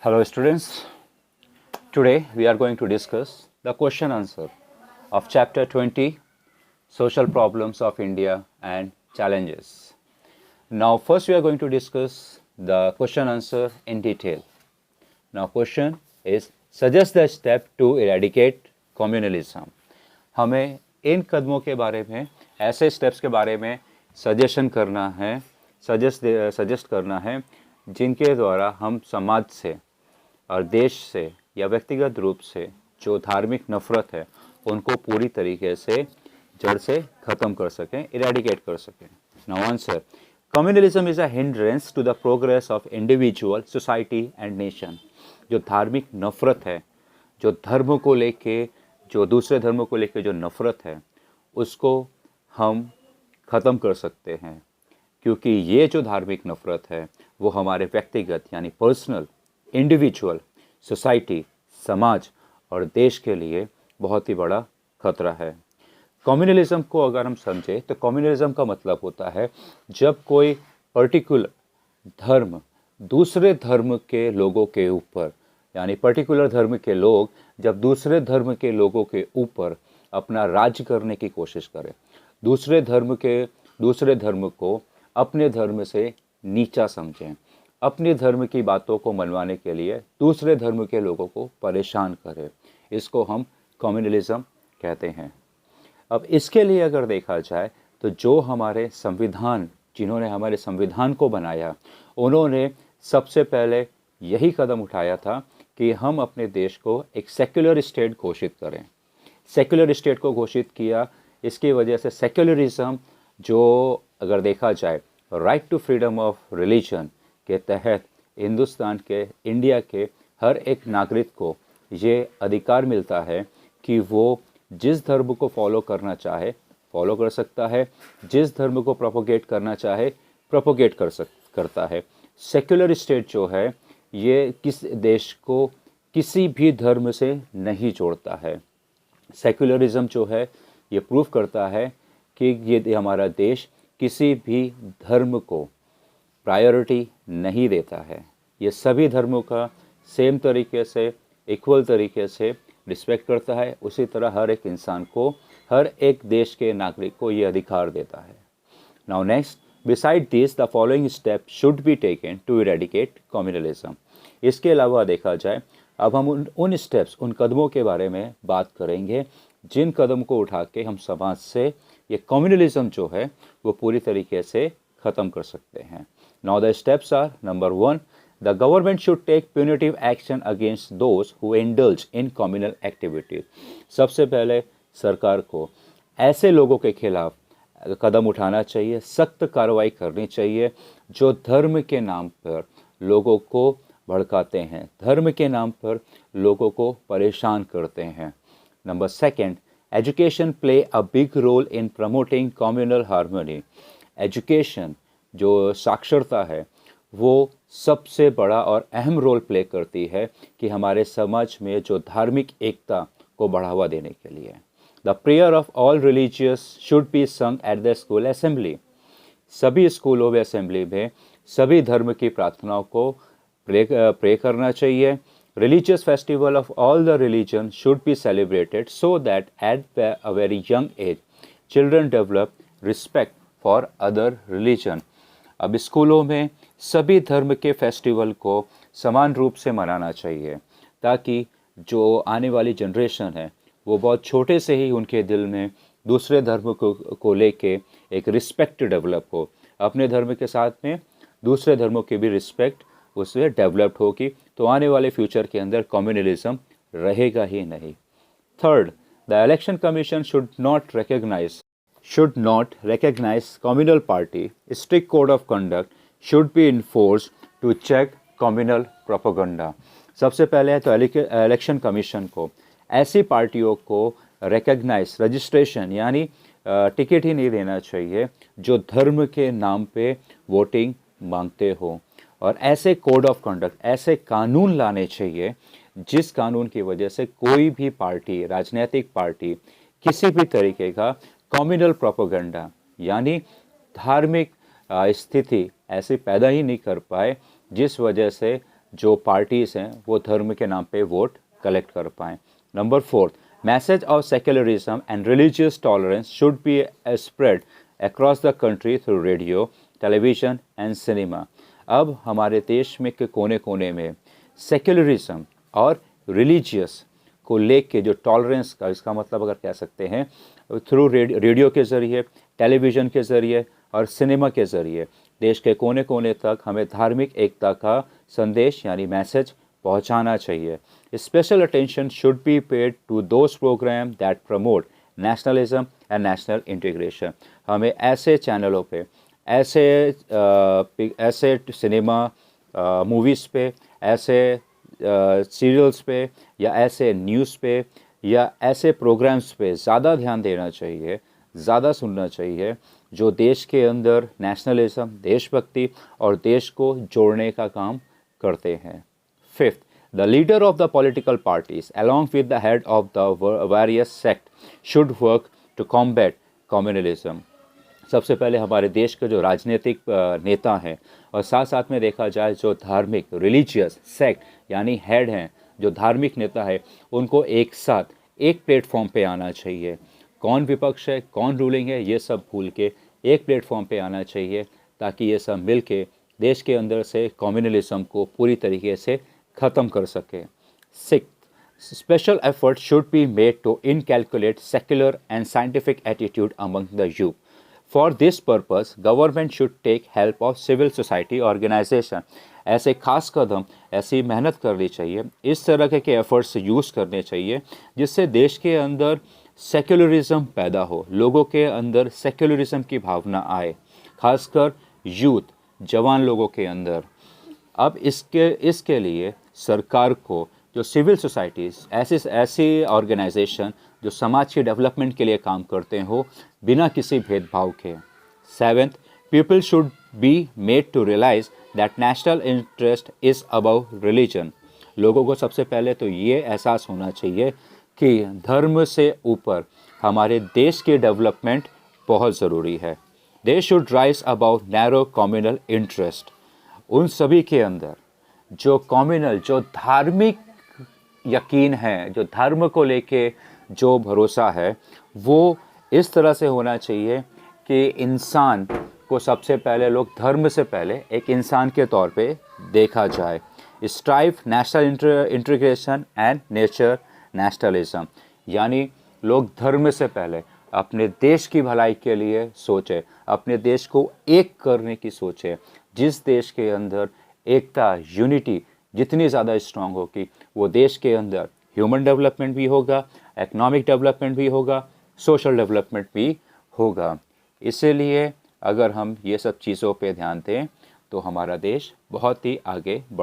Hello students, today we are going to discuss the question answer of chapter 20 Social Problems of India and Challenges. Now first we are going to discuss the question answer in detail. Now question is suggest the step to eradicate communalism. हमें इन कदमों के बारे में ऐसे steps के बारे में suggestion करना है सजेस्ट करना है जिनके द्वारा हम समाज से और देश से या व्यक्तिगत रूप से जो धार्मिक नफरत है उनको पूरी तरीके से जड़ से ख़त्म कर सकें, इरेडिकेट कर सकें. Now answer, communalism is a hindrance to the progress of individual, society and nation. जो धार्मिक नफरत है, जो धर्म को लेके, जो दूसरे धर्मों को लेके जो नफरत है, उसको हम ख़त्म कर सकते हैं, क्योंकि ये जो धार्मिक नफरत है वो हमारे व्यक्तिगत यानी पर्सनल, इंडिविजुअल, सोसाइटी, समाज और देश के लिए बहुत ही बड़ा खतरा है. कम्युनलिज्म को अगर हम समझें तो कम्युनलिज्म का मतलब होता है जब कोई पर्टिकुलर धर्म दूसरे धर्म के लोगों के ऊपर, यानी पर्टिकुलर धर्म के लोग जब दूसरे धर्म के लोगों के ऊपर अपना राज करने की कोशिश करें, दूसरे धर्म को अपने धर्म से नीचा समझें, अपने धर्म की बातों को मनवाने के लिए दूसरे धर्म के लोगों को परेशान करें, इसको हम कम्युनलिज्म कहते हैं. अब इसके लिए अगर देखा जाए तो जो हमारे संविधान, जिन्होंने हमारे संविधान को बनाया, उन्होंने सबसे पहले यही कदम उठाया था कि हम अपने देश को एक सेक्युलर स्टेट घोषित करें. सेक्युलर स्टेट को घोषित किया, इसकी वजह से सेक्युलरिज्म, जो अगर देखा जाए right to freedom of religion के तहत हिंदुस्तान के, इंडिया के हर एक नागरिक को ये अधिकार मिलता है कि वो जिस धर्म को फॉलो करना चाहे फॉलो कर सकता है, जिस धर्म को प्रोपोगेट करना चाहे प्रोपोगेट करता है. सेक्युलर स्टेट जो है ये किस देश को किसी भी धर्म से नहीं जोड़ता है. सेक्युलरिज्म जो है ये प्रूव करता है कि ये हमारा देश किसी भी धर्म को प्रायोरिटी नहीं देता है. ये सभी धर्मों का सेम तरीके से, इक्वल तरीके से रिस्पेक्ट करता है. उसी तरह हर एक इंसान को, हर एक देश के नागरिक को ये अधिकार देता है. Now next, beside this the following step should be taken to eradicate communalism. इसके अलावा देखा जाए अब हम उन स्टेप्स, उन कदमों के बारे में बात करेंगे जिन कदम को उठा के हम समाज से ये कम्युनलिज्म जो है वो पूरी तरीके से ख़त्म कर सकते हैं. Now the steps are: number 1, the government should take punitive action against those who indulge in communal activities. सबसे पहले सरकार को ऐसे लोगों के खिलाफ कदम उठाना चाहिए, सख्त कार्रवाई करनी चाहिए जो धर्म के नाम पर लोगों को भड़काते हैं, धर्म के नाम पर लोगों को परेशान करते हैं. Number 2, education play a big role in promoting communal harmony. Education, जो साक्षरता है, वो सबसे बड़ा और अहम रोल प्ले करती है कि हमारे समाज में जो धार्मिक एकता को बढ़ावा देने के लिए. The prayer of all religious should be संग एट द स्कूल असेंबली. सभी स्कूलों में, असेंबली में सभी धर्म की प्रार्थनाओं को प्रे करना चाहिए. Religious festival of all the religion should be celebrated so that at a very young age children develop respect for other religion. अब स्कूलों में सभी धर्म के फेस्टिवल को समान रूप से मनाना चाहिए ताकि जो आने वाली जनरेशन है वो बहुत छोटे से ही उनके दिल में दूसरे धर्म को लेके एक रिस्पेक्ट डेवलप हो. अपने धर्म के साथ में दूसरे धर्मों की भी रिस्पेक्ट उससे डेवलप्ड होगी, तो आने वाले फ्यूचर के अंदर कम्युनलिज्म रहेगा ही नहीं. Third, the election commission should not recognize communal party. Strict code of conduct should be enforced to check communal propaganda. सबसे पहले तो इलेक्शन कमीशन को ऐसी पार्टियों को रिकग्नाइज, रजिस्ट्रेशन यानी टिकट ही नहीं देना चाहिए जो धर्म के नाम पे वोटिंग मांगते हो, और ऐसे कोड ऑफ कंडक्ट, ऐसे कानून लाने चाहिए जिस कानून की वजह से कोई भी पार्टी, राजनीतिक पार्टी किसी भी तरीके का कम्युनल प्रोपेगेंडा यानी धार्मिक स्थिति ऐसी पैदा ही नहीं कर पाए जिस वजह से जो पार्टीज़ हैं वो धर्म के नाम पे वोट कलेक्ट कर पाएँ। Number 4, message of secularism and religious tolerance should be spread across the country through radio, television and cinema. अब हमारे देश में के कोने कोने में सेक्युलरिज्म और रिलीजियस को लेके जो टॉलरेंस का, इसका मतलब अगर कह सकते हैं थ्रू रेडियो के ज़रिए, टेलीविज़न के ज़रिए और सिनेमा के ज़रिए देश के कोने कोने तक हमें धार्मिक एकता का संदेश यानी मैसेज पहुंचाना चाहिए। Special attention should be paid to those program that promote nationalism and national integration. हमें ऐसे चैनलों पे, ऐसे सिनेमा मूवीज़ पे, ऐसे सीरियल्स पे या ऐसे न्यूज़ पे या ऐसे प्रोग्राम्स पे ज़्यादा ध्यान देना चाहिए, ज़्यादा सुनना चाहिए जो देश के अंदर नेशनलिज्म, देशभक्ति और देश को जोड़ने का काम करते हैं। Fifth, the leader of the political parties along with the head of the various sect should work to combat communalism। सबसे पहले हमारे देश के जो राजनीतिक नेता हैं और साथ साथ में देखा जाए जो धार्मिक रिलीजियस सेक्ट यानी हेड हैं, जो धार्मिक नेता है, उनको एक साथ एक प्लेटफॉर्म पे आना चाहिए। कौन विपक्ष है, कौन रूलिंग है, ये सब भूल के एक प्लेटफॉर्म पे आना चाहिए ताकि ये सब मिल के देश के अंदर से कम्युनलिज्म को पूरी तरीके से ख़त्म कर सके। Six, special effort should be made to inculcate secular and scientific attitude among the youth. For this purpose, government should take help of civil society organization। ऐसे खास कदम, ऐसी मेहनत करनी चाहिए, इस तरह के एफर्ट्स यूज़ करने चाहिए जिससे देश के अंदर सेक्युलरिज्म पैदा हो, लोगों के अंदर सेक्युलरिज्म की भावना आए, खासकर यूथ, जवान लोगों के अंदर। अब इसके लिए सरकार को जो सिविल सोसाइटीज़, ऐसी ऑर्गेनाइजेशन जो समाज के डेवलपमेंट के लिए काम करते हो बिना किसी भेदभाव के। Seventh, people should be made to realise that national interest is above religion. लोगों को सबसे पहले तो ये एहसास होना चाहिए कि धर्म से ऊपर हमारे देश के डेवलपमेंट बहुत ज़रूरी है। They should rise above narrow communal interest. उन सभी के अंदर जो कम्युनल, जो धार्मिक यकीन है, जो धर्म को लेके जो भरोसा है, वो इस तरह से होना चाहिए कि इंसान को सबसे पहले लोग धर्म से पहले एक इंसान के तौर पे देखा जाए। Strive national integration and nature nationalism, यानी लोग धर्म से पहले अपने देश की भलाई के लिए सोचे, अपने देश को एक करने की सोचे। जिस देश के अंदर एकता, यूनिटी जितनी ज़्यादा स्ट्रांग होगी, वो देश के अंदर ह्यूमन डेवलपमेंट भी होगा, इकोनॉमिक डेवलपमेंट भी होगा, सोशल डेवलपमेंट भी होगा। इसीलिए अगर हम ये सब चीज़ों पे ध्यान दें तो हमारा देश बहुत ही आगे बढ़